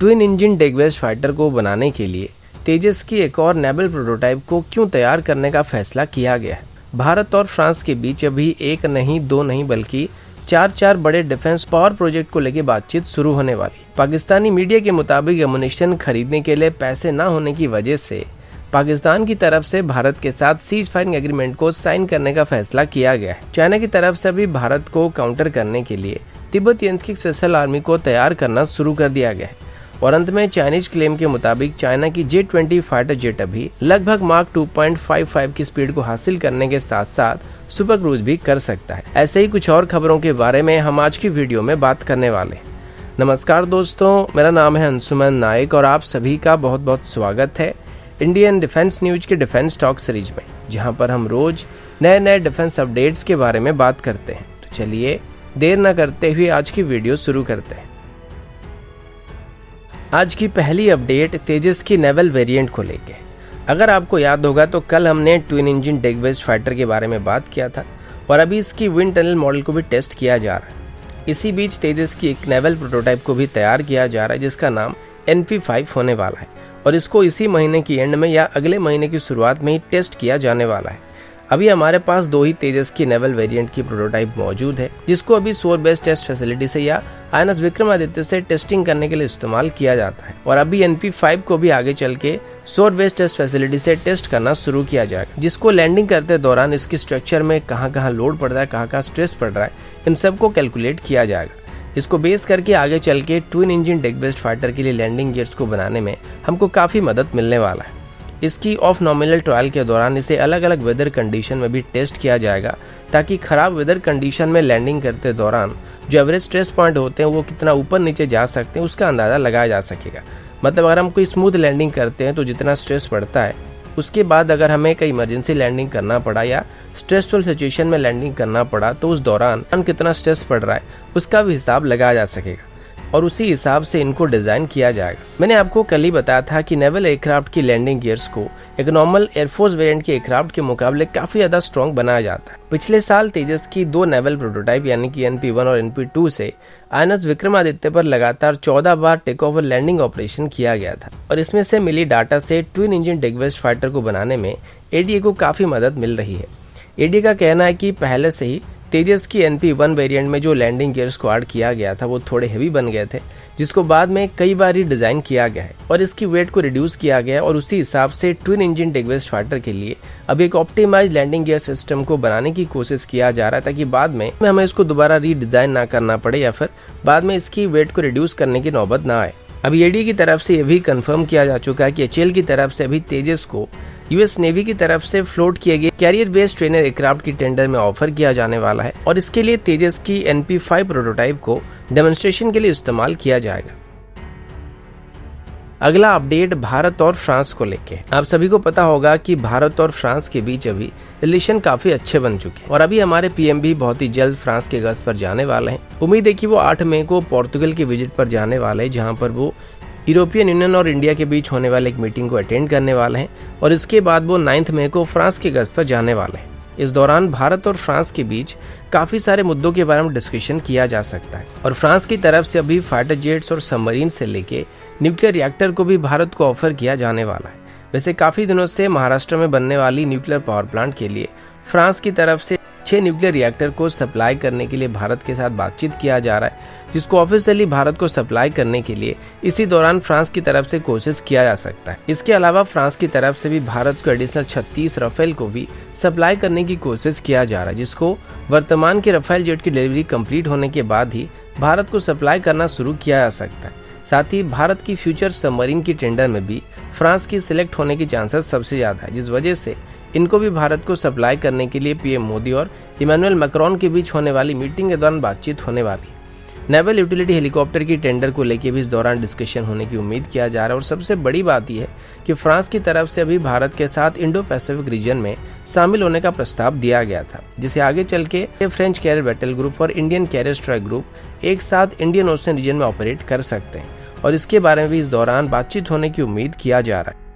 Twin engine डेगवेस्ट fighter को बनाने के लिए तेजस की एक और नेवल प्रोटोटाइप को क्यों तैयार करने का फैसला किया गया है। भारत और फ्रांस के बीच अभी एक नहीं, दो नहीं, बल्कि चार बड़े डिफेंस पावर प्रोजेक्ट को लेकर बातचीत शुरू होने वाली। पाकिस्तानी मीडिया के मुताबिक एमुनिशन खरीदने के लिए पैसे न होने की वजह से पाकिस्तान की तरफ से भारत के साथ सीज फायरिंग एग्रीमेंट को साइन करने का फैसला किया गया है। चाइना की तरफ से भी भारत को काउंटर करने के लिए तिब्बत-यान्त्रिक स्पेशल आर्मी को तैयार करना शुरू कर दिया गया है। और अंत में चाइनीज क्लेम के मुताबिक चाइना की J-20 फाइटर जेट अभी लगभग मार्क 2.55 की स्पीड को हासिल करने के साथ साथ सुपर क्रूज भी कर सकता है। ऐसे ही कुछ और खबरों के बारे में हम आज की वीडियो में बात करने वाले हैं। नमस्कार दोस्तों, मेरा नाम है अंशुमन नायक और आप सभी का बहुत बहुत स्वागत है इंडियन डिफेंस न्यूज के डिफेंस टॉक सीरीज में, जहां पर हम रोज नए डिफेंस अपडेट्स के बारे में बात करते हैं। तो चलिए देर न करते हुए आज की वीडियो शुरू करते हैं। आज की पहली अपडेट तेजस की नेवल वेरिएंट को लेके। अगर आपको याद होगा तो कल हमने ट्विन इंजन डेगवेस्ट फाइटर के बारे में बात किया था और अभी इसकी विंड टनल मॉडल को भी टेस्ट किया जा रहा है। इसी बीच तेजस की एक नेवल प्रोटोटाइप को भी तैयार किया जा रहा है जिसका नाम NP5 होने वाला है और इसको इसी महीने की एंड में या अगले महीने की शुरुआत में ही टेस्ट किया जाने वाला है। अभी हमारे पास दो ही तेजस की नेवल वेरिएंट की प्रोटोटाइप मौजूद है जिसको अभी शोर बेस्ड टेस्ट फैसिलिटी से या INS विक्रमादित्य से टेस्टिंग करने के लिए इस्तेमाल किया जाता है और अभी NP5 को भी आगे चल के शोर बेस्ड टेस्ट फैसिलिटी से टेस्ट करना शुरू किया जाएगा, जिसको लैंडिंग करते दौरान इसकी स्ट्रक्चर में कहाँ लोड पड़ रहा है, कहाँ स्ट्रेस पड़ रहा है, इन सबको कैलकुलेट किया जाएगा। इसको बेस करके आगे चल के ट्विन इंजन डेगवेस्ट फाइटर के लिए लैंडिंग गियर्स को बनाने में हमको काफी मदद मिलने वाला है। इसकी ऑफ नॉमिनल ट्रायल के दौरान इसे अलग अलग वेदर कंडीशन में भी टेस्ट किया जाएगा ताकि खराब वेदर कंडीशन में लैंडिंग करते दौरान जो एवरेज स्ट्रेस पॉइंट होते हैं वो कितना ऊपर नीचे जा सकते हैं उसका अंदाजा लगाया जा सकेगा। मतलब अगर हम कोई स्मूथ लैंडिंग करते हैं तो जितना स्ट्रेस पड़ता है, उसके बाद अगर हमें कहीं इमरजेंसी लैंडिंग करना पड़ा या स्ट्रेसफुल सिचुएशन में लैंडिंग करना पड़ा तो उस दौरान कितना स्ट्रेस पड़ रहा है उसका भी हिसाब लगाया जा सकेगा और उसी हिसाब से इनको डिजाइन किया जाएगा। मैंने आपको कल ही बताया था कि नेवल एयरक्राफ्ट की लैंडिंग गियर्स को एक नॉर्मल एयरफोर्स वेरिएंट के एयरक्राफ्ट के मुकाबले काफी ज्यादा स्ट्रॉन्ग बनाया जाता है। पिछले साल तेजस की दो नेवल प्रोटोटाइप यानी कि NP1 और NP2 से INS विक्रमादित्य पर लगातार 14 बार टेक ऑफ लैंडिंग ऑपरेशन किया गया था और इसमें से मिली डाटा से ट्विन इंजन डेगवेस्ट फाइटर को बनाने में ADA को काफी मदद मिल रही है। ADA का कहना है कि पहले से ही तेजस की NP1 वेरिएंट में जो लैंडिंग गियर्स को ऐड किया गया था वो थोड़े हेवी बन गए थे, जिसको बाद में कई बार डिजाइन किया गया है और इसकी वेट को रिड्यूस किया गया और उसी हिसाब से ट्विन इंजन डेगवेस्ट फाइटर के लिए अब एक ऑप्टिमाइज लैंडिंग गियर सिस्टम को बनाने की कोशिश किया जा रहा है ताकि बाद में हमें इसको दोबारा रीडिजाइन ना करना पड़े या फिर बाद में इसकी वेट को रिड्यूस करने की नौबत ना आए। अभी ADA की तरफ से यह भी कंफर्म किया जा चुका है कि HAL की तरफ से अभी तेजस को US नेवी की तरफ से फ्लोट किए गए कैरियर बेस्ड ट्रेनर एयरक्राफ्ट की टेंडर में ऑफर किया जाने वाला है और इसके लिए तेजस की NP5 प्रोटोटाइप को डेमोन्स्ट्रेशन के लिए इस्तेमाल किया जाएगा। अगला अपडेट भारत और फ्रांस को लेके। आप सभी को पता होगा कि भारत और फ्रांस के बीच अभी रिलेशन काफी अच्छे बन चुके हैं और अभी हमारे PM भी बहुत ही जल्द फ्रांस के गश्त पर जाने वाले हैं। उम्मीद है कि वो 8 मई को पोर्तुगल की विजिट पर जाने वाले हैं, जहां पर वो यूरोपियन यूनियन और इंडिया के बीच होने वाले एक मीटिंग को अटेंड करने वाले हैं और इसके बाद वो 9 मई को फ्रांस के गश्त पर जाने वाले हैं। इस दौरान भारत और फ्रांस के बीच काफी सारे मुद्दों के बारे में डिस्कशन किया जा सकता है और फ्रांस की तरफ से अभी फाइटर जेट्स और सबमरीन से लेके न्यूक्लियर रिएक्टर को भी भारत को ऑफर किया जाने वाला है। वैसे काफी दिनों से महाराष्ट्र में बनने वाली न्यूक्लियर पावर प्लांट के लिए फ्रांस की तरफ से 6 न्यूक्लियर रिएक्टर को सप्लाई करने के लिए भारत के साथ बातचीत किया जा रहा है, जिसको ऑफिशियली भारत को सप्लाई करने के लिए इसी दौरान फ्रांस की तरफ से कोशिश किया जा सकता है। इसके अलावा फ्रांस की तरफ से भी भारत को एडिशनल 36 राफेल को भी सप्लाई करने की कोशिश किया जा रहा है, जिसको वर्तमान के राफेल जेट की डिलीवरी कंप्लीट होने के बाद ही भारत को सप्लाई करना शुरू किया जा सकता है। साथ ही भारत की फ्यूचर सबमरीन की टेंडर में भी फ्रांस की सिलेक्ट होने की चांसेस सबसे ज्यादा है, जिस वजह से इनको भी भारत को सप्लाई करने के लिए PM मोदी और इमैनुअल मैक्रोन के बीच होने वाली मीटिंग के दौरान बातचीत होने वाली। नेवल यूटिलिटी हेलीकॉप्टर की टेंडर को लेकर भी इस दौरान डिस्कशन होने की उम्मीद किया जा रहा है और सबसे बड़ी बात यह है कि फ्रांस की तरफ से अभी भारत के साथ इंडो पैसिफिक रीजन में शामिल होने का प्रस्ताव दिया गया था, जिसे आगे चल के फ्रेंच कैरियर बैटल ग्रुप और इंडियन कैरियर स्ट्राइक ग्रुप एक साथ इंडियन ओशन रीजन में ऑपरेट कर सकते हैं और इसके बारे में भी इस दौरान बातचीत होने की उम्मीद किया जा रहा है।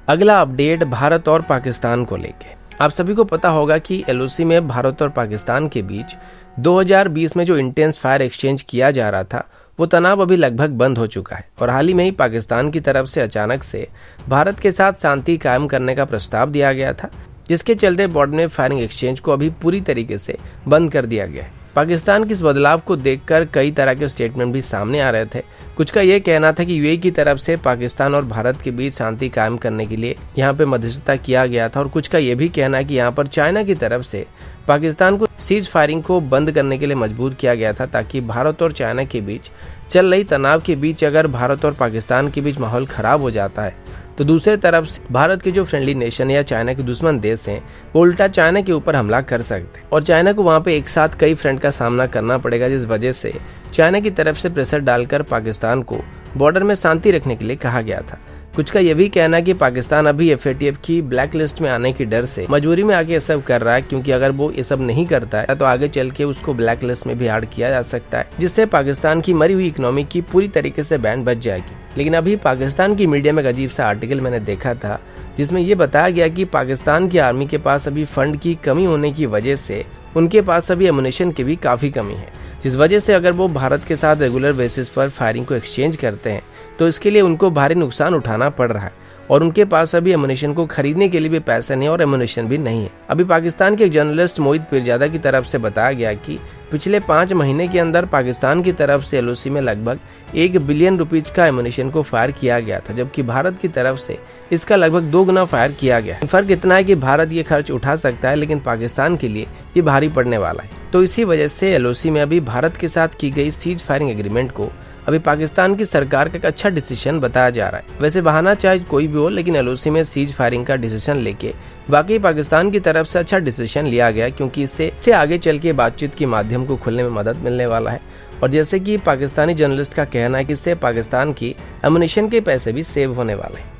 अगला अपडेट भारत और पाकिस्तान को लेके। आप सभी को पता होगा कि LOC में भारत और पाकिस्तान के बीच 2020 में जो इंटेंस फायर एक्सचेंज किया जा रहा था वो तनाव अभी लगभग बंद हो चुका है और हाल ही में ही पाकिस्तान की तरफ से अचानक से भारत के साथ शांति कायम करने का प्रस्ताव दिया गया था, जिसके चलते बॉर्डर में फायरिंग एक्सचेंज को अभी पूरी तरीके से बंद कर दिया गया है। पाकिस्तान के इस बदलाव को देखकर कई तरह के स्टेटमेंट भी सामने आ रहे थे। कुछ का ये कहना था कि यूएई की तरफ से पाकिस्तान और भारत के बीच शांति कायम करने के लिए यहाँ पे मध्यस्थता किया गया था और कुछ का ये भी कहना है कि यहाँ पर चाइना की तरफ से पाकिस्तान को सीज फायरिंग को बंद करने के लिए मजबूर किया गया था, ताकि भारत और चाइना के बीच चल रही तनाव के बीच अगर भारत और पाकिस्तान के बीच माहौल खराब हो जाता है तो दूसरे तरफ से भारत के जो फ्रेंडली नेशन या चाइना के दुश्मन देश हैं वो उल्टा चाइना के ऊपर हमला कर सकते हैं और चाइना को वहां पे एक साथ कई फ्रंट का सामना करना पड़ेगा, जिस वजह से चाइना की तरफ से प्रेशर डालकर पाकिस्तान को बॉर्डर में शांति रखने के लिए कहा गया था। कुछ का यह भी कहना है कि पाकिस्तान अभी एफएटीएफ की ब्लैक लिस्ट में आने की डर से मजबूरी में आके ये सब कर रहा है, क्योंकि अगर वो ये सब नहीं करता है तो आगे चल के उसको ब्लैक लिस्ट में भी ऐड किया जा सकता है, जिससे पाकिस्तान की मरी हुई इकोनॉमी की पूरी तरीके से बैन बच जाएगी। लेकिन अभी पाकिस्तान की मीडिया में एक अजीब सा आर्टिकल मैंने देखा था, जिसमें ये बताया गया कि पाकिस्तान की आर्मी के पास अभी फंड की कमी होने की वजह से उनके पास अभी एमुनेशन की भी काफी कमी है, जिस वजह से अगर वो भारत के साथ रेगुलर बेसिस पर फायरिंग को एक्सचेंज करते हैं तो इसके लिए उनको भारी नुकसान उठाना पड़ रहा है और उनके पास अभी एमुनेशन को खरीदने के लिए भी पैसा नहीं और एमुनेशन भी नहीं है। अभी पाकिस्तान के एक जर्नलिस्ट मोहित पीरजादा की तरफ से बताया गया कि पिछले 5 महीने के अंदर पाकिस्तान की तरफ से एलओसी में लगभग 1 बिलियन रुपीज का एमुनेशन को फायर किया गया था, जबकि भारत की तरफ से इसका लगभग 2 गुना फायर किया गया। फर्क इतना है कि भारत ये खर्च उठा सकता है, लेकिन पाकिस्तान के लिए ये भारी पड़ने वाला है। तो इसी वजह से एलओसी में अभी भारत के साथ की गई सीज फायरिंग एग्रीमेंट को अभी पाकिस्तान की सरकार का एक अच्छा डिसीजन बताया जा रहा है। वैसे बहाना चाहे कोई भी हो, लेकिन एलओसी में सीज फायरिंग का डिसीजन लेके वाकई पाकिस्तान की तरफ से अच्छा डिसीजन लिया गया, क्योंकि इससे आगे चल के बातचीत के माध्यम को खुलने में मदद मिलने वाला है। और जैसे कि पाकिस्तानी जर्नलिस्ट का कहना है कि इससे पाकिस्तान की एमुनेशन के पैसे भी सेव होने वाले हैं।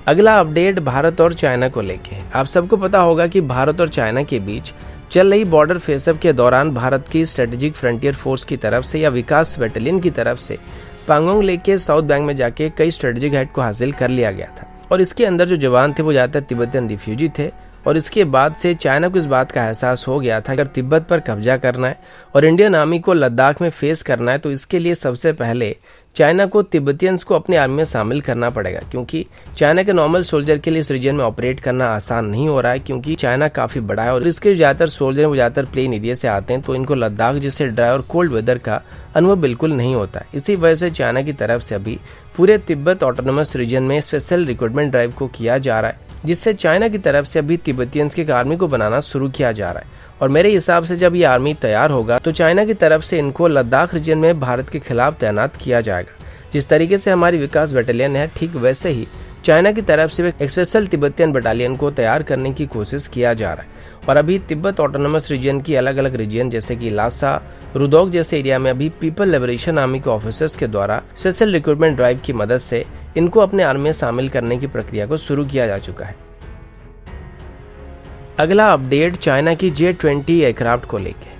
अगला अपडेट भारत और चाइना को लेके। आप सबको पता होगा कि भारत और चाइना के बीच चल रही बॉर्डर फेसअप के दौरान भारत की स्ट्रेटेजिक फ्रंटियर फोर्स की तरफ से या विकास बटालियन की तरफ से पांगोंग लेक के साउथ बैंक में जाके कई स्ट्रेटेजिक हाइट को हासिल कर लिया गया था और इसके अंदर जो जवान थे वो ज्यादातर तिब्बतियन रिफ्यूजी थे। और इसके बाद से चाइना को इस बात का एहसास हो गया था अगर तिब्बत पर कब्जा करना है और इंडियन आर्मी को लद्दाख में फेस करना है तो इसके लिए सबसे पहले चाइना को तिब्बतियंस को अपने आर्मी में शामिल करना पड़ेगा, क्योंकि चाइना के नॉर्मल सोल्जर के लिए इस रीजन में ऑपरेट करना आसान नहीं हो रहा है, क्योंकि चाइना काफी बड़ा है और इसके ज्यादातर सोल्जर वो ज्यादातर प्लेन एरिया से आते हैं, तो इनको लद्दाख जैसे ड्राई और कोल्ड वेदर का अनुभव बिल्कुल नहीं होता है। इसी वजह से चाइना की तरफ से अभी पूरे तिब्बत ऑटोनोमस रीजन में स्पेशल रिक्रूटमेंट ड्राइव को किया जा रहा है, जिससे चाइना की तरफ से अभी तिब्बतियंस की आर्मी को बनाना शुरू किया जा रहा है। और मेरे हिसाब से जब ये आर्मी तैयार होगा तो चाइना की तरफ से इनको लद्दाख रीजन में भारत के खिलाफ तैनात किया जाएगा। जिस तरीके से हमारी विकास बटालियन है, ठीक वैसे ही चाइना की तरफ से एक स्पेशल तिब्बतियन बटालियन को तैयार करने की कोशिश किया जा रहा है। और अभी तिब्बत ऑटोनोमस रीजन की अलग अलग रीजन जैसे कि लासा, रुदौग जैसे एरिया में अभी पीपल लिबरेशन आर्मी के ऑफिसर्स के द्वारा स्पेशल रिक्रूटमेंट ड्राइव की मदद से इनको अपने आर्मी में शामिल करने की प्रक्रिया को शुरू किया जा चुका है। अगला अपडेट चाइना की J-20 एयरक्राफ्ट को लेके।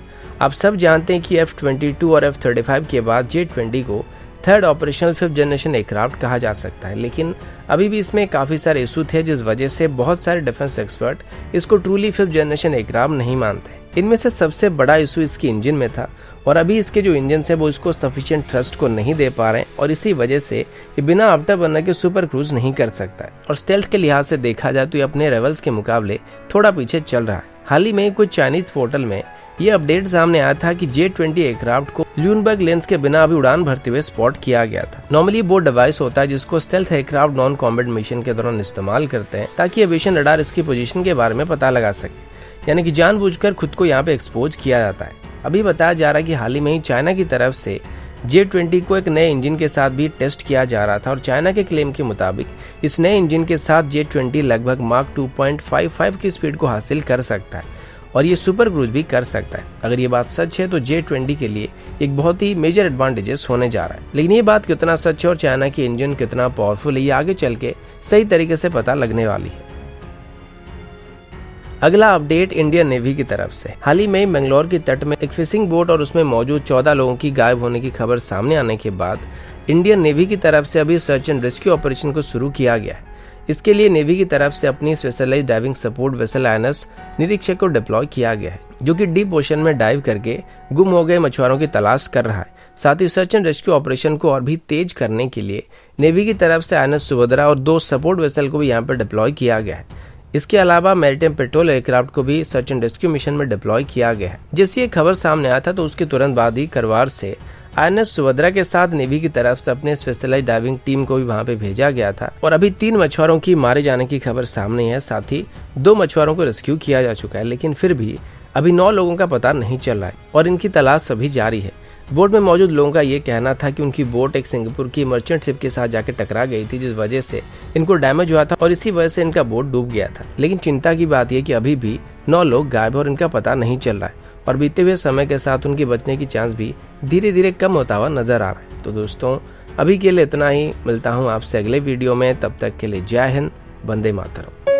आप सब जानते हैं कि F-22 और F-35 के बाद J-20 को third operational 5th generation aircraft कहा जा सकता है, लेकिन अभी भी इसमें काफी सारे इशू थे, जिस वजह से बहुत सारे डिफेंस एक्सपर्ट इसको ट्रूली 5th जनरेशन एयरक्राफ्ट नहीं मानते। इनमें से सबसे बड़ा इशू इसकी इंजन में था और अभी इसके जो इंजन है वो इसको सफिशिएंट थ्रस्ट को नहीं दे पा रहे हैं और इसी वजह से ये बिना आफ्टर बर्नर के सुपर क्रूज नहीं कर सकता है। और स्टेल्थ के लिहाज से देखा जाए तो ये अपने रेवल्स के मुकाबले थोड़ा पीछे चल रहा है। हाल ही में कुछ चाइनीज पोर्टल में ये अपडेट सामने आया था कि J-20 एयरक्राफ्ट को ल्यूनबर्ग लेंस के बिना अभी उड़ान भरते हुए स्पॉट किया गया था। नॉर्मली वो डिवाइस होता है जिसको stealth aircraft non combat mission के दौरान इस्तेमाल करते हैं ताकि एविएशन रडार इसकी पोजीशन के बारे में पता लगा सके, यानी कि जानबूझकर खुद को यहाँ पे एक्सपोज किया जाता है। अभी बताया जा रहा है कि हाल ही में ही चाइना की तरफ से J-20 को एक नए इंजन के साथ भी टेस्ट किया जा रहा था और चाइना के क्लेम के मुताबिक इस नए इंजन के साथ J-20 लगभग मार्क 2.55 की स्पीड को हासिल कर सकता है और ये सुपर क्रूज भी कर सकता है। अगर ये बात सच है तो J-20 के लिए एक बहुत ही मेजर एडवांटेजेस होने जा रहा है, लेकिन ये बात कितना सच है और चाइना की इंजन कितना पावरफुल है ये आगे चल के सही तरीके से पता लगने वाली है। अगला अपडेट इंडियन नेवी की तरफ से। हाल ही में मंगलौर के तट में एक फिशिंग बोट और उसमें मौजूद 14 लोगों की गायब होने की खबर सामने आने के बाद इंडियन नेवी की तरफ से अभी सर्च एंड रेस्क्यू ऑपरेशन को शुरू किया गया है। इसके लिए नेवी की तरफ से अपनी specialised diving support vessel INS Nirikshak को डिप्लॉय किया गया है, जो कि डीप ओशन में डाइव करके गुम हो गए मछुआरों की तलाश कर रहा है। साथ ही सर्च एंड रेस्क्यू ऑपरेशन को और भी तेज करने के लिए नेवी की तरफ से INS सुभद्रा और 2 सपोर्ट वेसल को भी यहाँ पर डिप्लॉय किया गया है। इसके अलावा मैरिटाइम पेट्रोल एयरक्राफ्ट को भी सर्च एंड रेस्क्यू मिशन में डिप्लॉय किया गया है। जैसे ये खबर सामने आया था तो उसके तुरंत बाद ही करवार से INS सुभद्रा के साथ नेवी की तरफ से अपने स्पेशलाइज्ड डाइविंग टीम को भी वहां पे भेजा गया था और अभी 3 मछुआरों की मारे जाने की खबर सामने है। साथ ही 2 मछुआरों को रेस्क्यू किया जा चुका है, लेकिन फिर भी अभी 9 लोगों का पता नहीं चल रहा है और इनकी तलाश अभी जारी है। बोट में मौजूद लोगों का ये कहना था कि उनकी बोट एक सिंगापुर की मर्चेंट शिप के साथ जाकर टकरा गई थी, जिस वजह से इनको डैमेज हुआ था और इसी वजह से इनका बोट डूब गया था। लेकिन चिंता की बात यह कि अभी भी 9 लोग गायब और इनका पता नहीं चल रहा है और बीते हुए समय के साथ उनके बचने की चांस भी धीरे धीरे कम होता हुआ नजर आ रहा है। तो दोस्तों, अभी के लिए इतना ही। मिलता हूँ आपसे अगले वीडियो में, तब तक के लिए जय हिंद, वंदे मातरम।